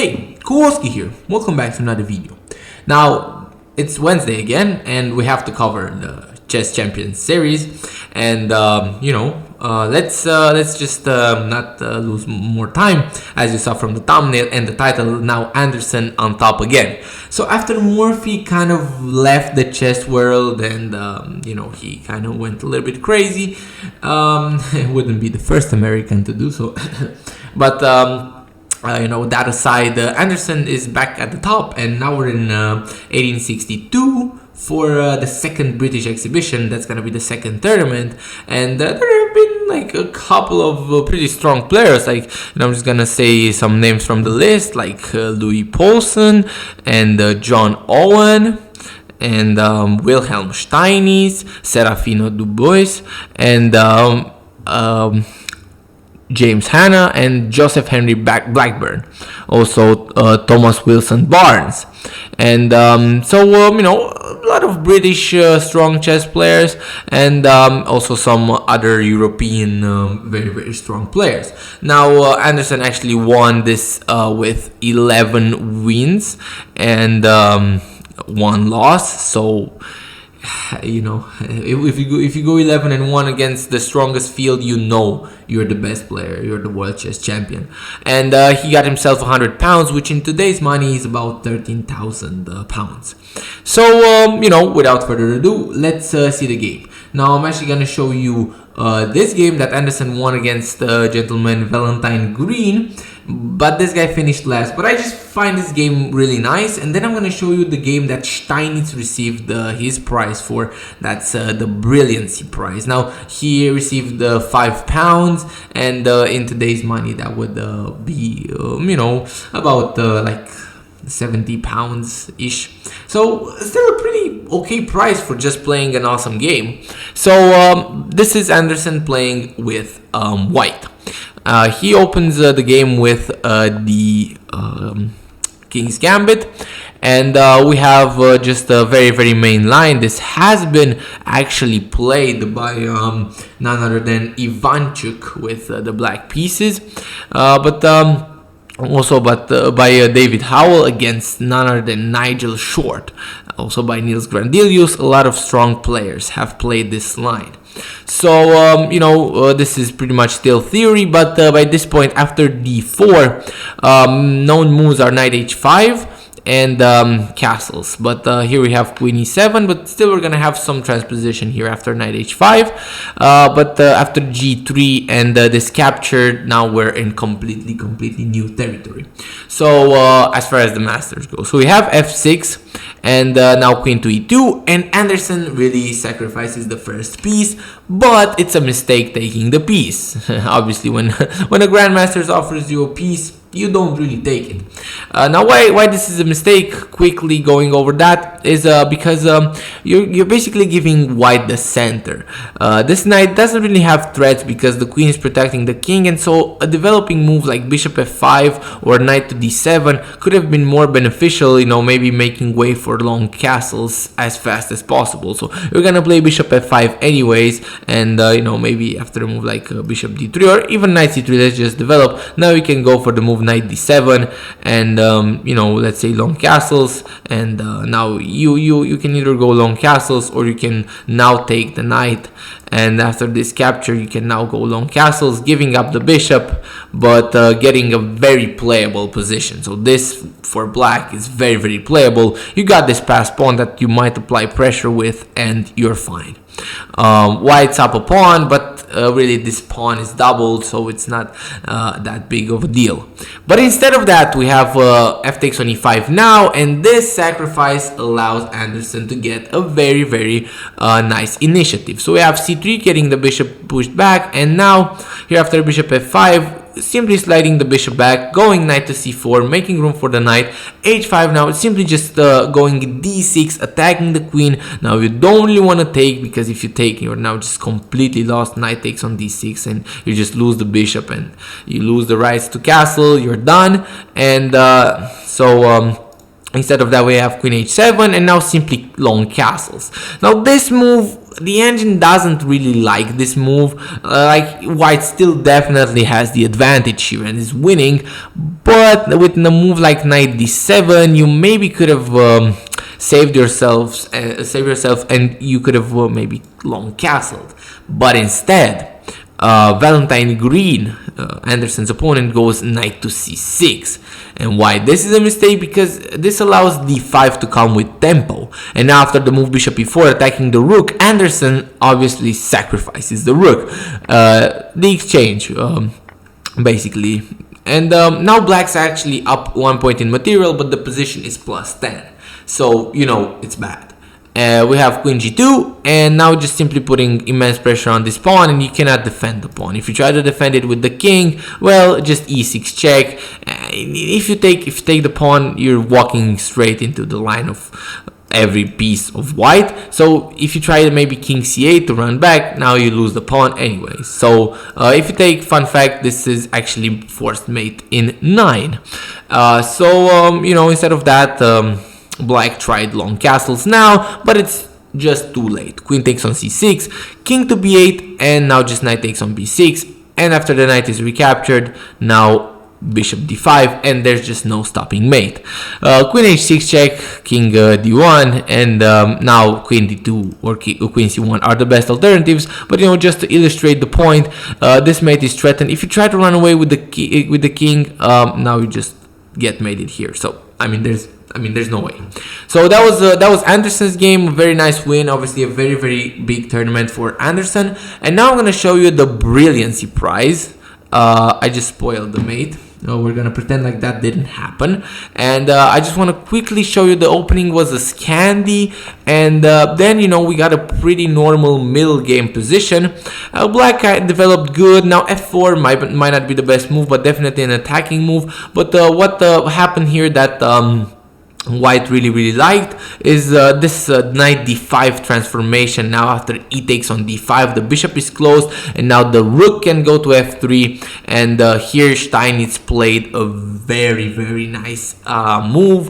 Hey, Kowalsky here. Welcome back to another video. Now, it's Wednesday again, and we have to cover the Chess Champions series. And let's just not lose more time. As you saw from the thumbnail and the title, now Anderssen on top again. So after Murphy kind of left the chess world and he kind of went a little bit crazy. It wouldn't be the first American to do so, but that aside, Anderssen is back at the top, and now we're in 1862 for the second British exhibition. That's gonna be the second tournament, and there have been like a couple of pretty strong players. I'm just gonna say some names from the list, like Louis Paulsen and John Owen. And Wilhelm Steinitz, Serafino Dubois, and James Hanna and Joseph Henry Blackburn, also Thomas Wilson Barnes, and a lot of British strong chess players, and also some other European very, very strong players. Now Anderssen actually won this with 11 wins and 1 loss, so if you go 11-1 against the strongest field, you're the best player, you're the world chess champion. And he got himself £100, which in today's money is about 13,000 pounds. So without further ado, let's see the game. Now I'm actually gonna show you this game that Anderssen won against gentleman Valentine Green, but this guy finished last. But I just find this game really nice, and then I'm gonna show you the game that Steinitz received his prize for. That's the Brilliancy prize. Now he received £5, and in today's money that would be about like 70 pounds ish. So still a pretty okay price for just playing an awesome game. So this is Anderssen playing with white. He opens the game with the King's Gambit, and we have just a very, very main line. This has been actually played by none other than Ivanchuk with the black pieces, but by David Howell against none other than Nigel Short, also by Niels Grandelius. A lot of strong players have played this line. So this is pretty much still theory, but by this point, after d4, known moves are knight h5 and castles, but here we have queen e7, but still we're gonna have some transposition here after knight h5, but after g3 and this capture, now we're in completely new territory. So as far as the masters go, so we have f6 and now queen to e2, and Anderssen really sacrifices the first piece, but it's a mistake taking the piece. Obviously, when a grandmaster offers you a piece, you don't really take it. Now why this is a mistake, quickly going over that, is because you're basically giving white the center. This knight doesn't really have threats because the queen is protecting the king, and so a developing move like bishop f5 or knight to d7 could have been more beneficial, maybe making way for long castles as fast as possible. So you're gonna play bishop f5 anyways, and maybe after a move like bishop d3 or even knight c3, let's just develop. Now we can go for the move knight d7 and let's say long castles, and now you can either go long castles or you can now take the knight, and after this capture you can now go long castles, giving up the bishop but getting a very playable position. So this for black is very, very playable. You got this passed pawn that you might apply pressure with and you're fine. White's up a pawn, but really this pawn is doubled, so it's not that big of a deal. But instead of that, we have f takes on e5 now, and this sacrifice allows Anderssen to get a very, very nice initiative. So we have c3 getting the bishop pushed back, and now here after bishop f5, simply sliding the bishop back, going knight to c4, making room for the knight. h5 now, it's simply just going d6, attacking the queen. Now you don't really want to take, because if you take, you're now just completely lost. Knight takes on d6 and you just lose the bishop and you lose the rights to castle. You're done. And instead of that, we have queen h7 and now simply long castles. Now this move the engine doesn't really like this move. Like white still definitely has the advantage here and is winning, but with a move like knight d7, you maybe could have saved yourself, and you could have maybe long castled. But instead, Valentine Green, Anderssen's opponent, goes knight to c6. And why this is a mistake? Because this allows d5 to come with tempo, and after the move bishop e4 attacking the rook, Anderssen obviously sacrifices the rook, the exchange basically. And now black's actually up 1 point in material, but the position is plus 10, so you know it's bad. We have queen g2, and now just simply putting immense pressure on this pawn, and you cannot defend the pawn. If you try to defend it with the king, well, just e6 check. If you take the pawn, you're walking straight into the line of every piece of white. So if you try to maybe king c8 to run back, now you lose the pawn anyway. So if you take, fun fact, this is actually forced mate in 9. You know, instead of that, black tried long castles now, but it's just too late. Queen takes on c6, king to b8, and now just knight takes on b6. And after the knight is recaptured, now bishop d5, and there's just no stopping mate. Queen h6 check, king d1, and now queen d2 or queen c1 are the best alternatives. But you know, just to illustrate the point, this mate is threatened. If you try to run away with the king, now you just get mated here. So I mean, there's no way. So that was Anderssen's game. A very nice win. Obviously, a very, very big tournament for Anderssen. And now I'm gonna show you the brilliancy prize. I just spoiled the mate. We're gonna pretend like that didn't happen. And I just want to quickly show you the opening was a Scandi, and then you know we got a pretty normal middle game position. Black developed good. Now f4 might not be the best move, but definitely an attacking move. But what happened here that white really liked is this knight d5 transformation. Now after e takes on d5, the bishop is closed, and now the rook can go to f3, and here Steinitz played a very nice move,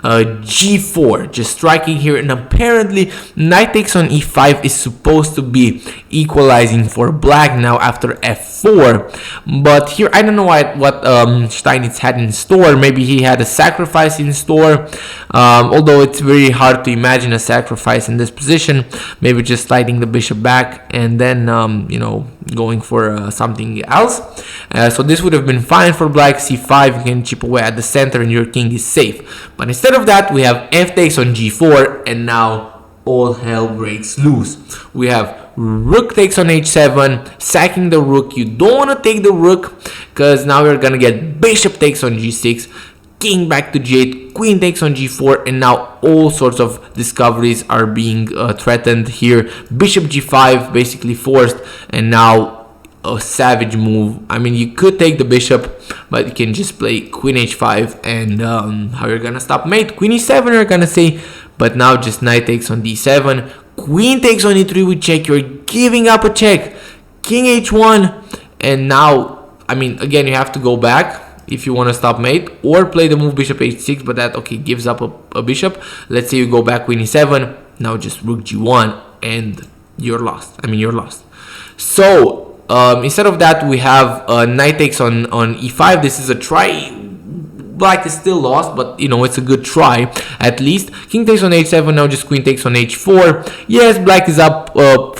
g4, just striking here, and apparently knight takes on e5 is supposed to be equalizing for black now after f4, but here I don't know what Steinitz had in store. Maybe he had a sacrifice in store, although it's very hard to imagine a sacrifice in this position. Maybe just sliding the bishop back and then you know, going for something else. So this would have been fine for black. c5, you can chip away at the center and your king is safe. But instead of that, we have f takes on g4, and now all hell breaks loose. We have rook takes on h7, sacking the rook. You don't want to take the rook, because now we're gonna get bishop takes on g6, king back to g8, queen takes on g4, and now all sorts of discoveries are being threatened here. Bishop g5 basically forced, and now a savage move. I mean, you could take the bishop, but you can just play queen h5, and how you're gonna stop mate? Queen e7, you're gonna say, but now just knight takes on d7, queen takes on e3 with check. You're giving up a check, king h1, and now, I mean, again, you have to go back if you want to stop mate, or play the move bishop h6, but that, okay, gives up a bishop. Let's say you go back queen e7, now just rook g1, and you're lost. I mean, you're lost. So instead of that, we have knight takes on e5. This is a try. Black is still lost, but you know, it's a good try at least. King takes on h7, now just queen takes on h4. Yes, black is up 4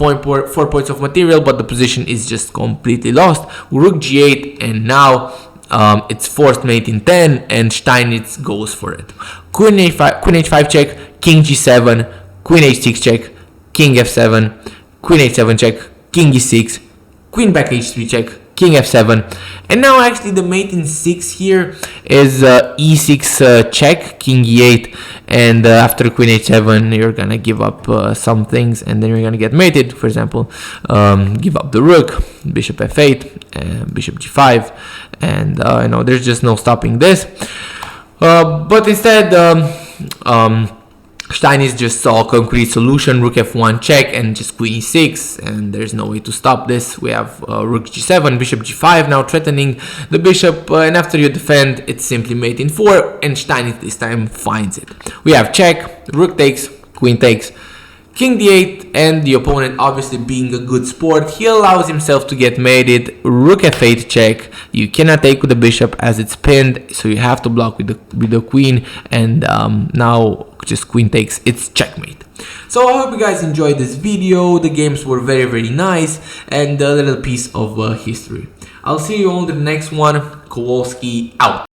points of material, but the position is just completely lost. Rook g8, and now it's forced mate in 10, and Steinitz goes for it. Queen h5 check, king g7, queen h6 check, king f7, queen h7 check, king e6, queen back h3 check, king f7, and now actually the mate in 6 here is e6 check, king e8, and after queen h7 you're gonna give up some things, and then you're gonna get mated. For example, give up the rook, bishop f8, bishop g5, and you know, there's just no stopping this. But instead, Steinitz just saw a concrete solution, rook f1 check, and just queen e6, and there's no way to stop this. We have rook g7, bishop g5 now threatening the bishop, and after you defend, it's simply mate in 4, and Steinitz this time finds it. We have check, rook takes, queen takes, King d8, and the opponent obviously being a good sport, he allows himself to get mated. Rook f8 check. You cannot take with the bishop as it's pinned, so you have to block with the queen, and now just queen takes, it's checkmate. So I hope you guys enjoyed this video. The games were very nice, and a little piece of history. I'll see you on the next one. Kowalsky out.